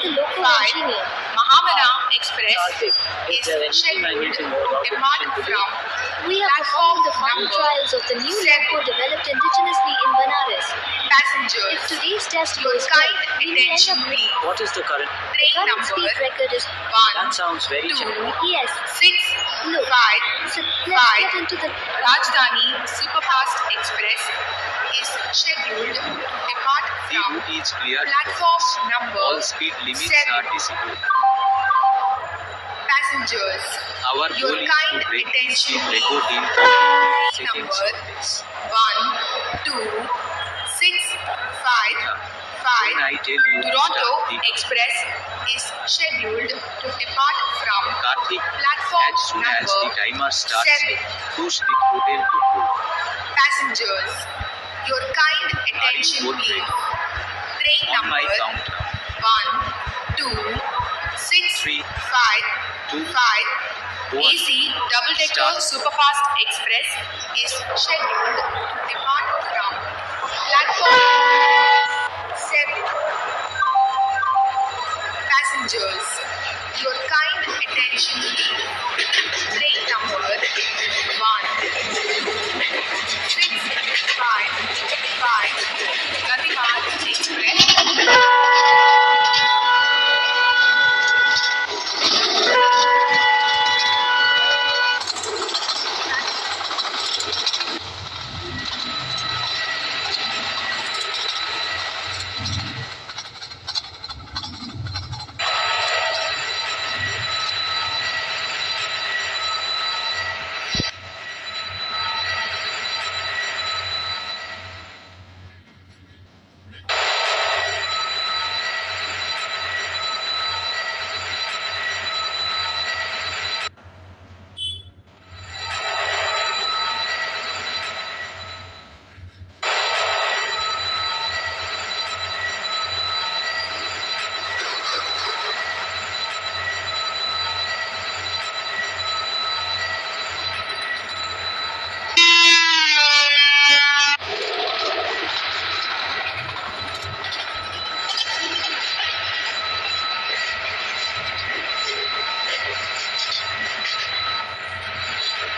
the local 5. engineer. Mahamana Express Karthik, is is there any scheduled magnetic to mode of depart emission today? from We are performing the final number trials of the new 7. loco developed indigenously in Banaras. If Passengers, today's test your goes well, kind we will end attention up with please. What is the current? Train current number speed record is 1, That sounds very 2, challenging. yes. 6, Look, 5. so let's 5. get into the Rajdhani Superfast Express is scheduled to depart The from route is cleared. platform number All speed limits 7. are disabled. Passengers, Our your goal is kind to break the attention speed please. record in Train seconds number or less. 1, 2, 6, 5, 5. When I tell you to Toronto start the Express is scheduled to depart from Karthik, platform as soon as the number timer starts, 7. push the throttle to full. Passengers, your kind Are you attention both please. ready? Train On my number countdown. 1, 2, 6, 3, 5, 2, 5. 1. AC double-decker Start. Superfast Express is scheduled to depart from platform 7. Passengers, your kind attention please. Train number 1, 6, 5, 5. Gatiman Express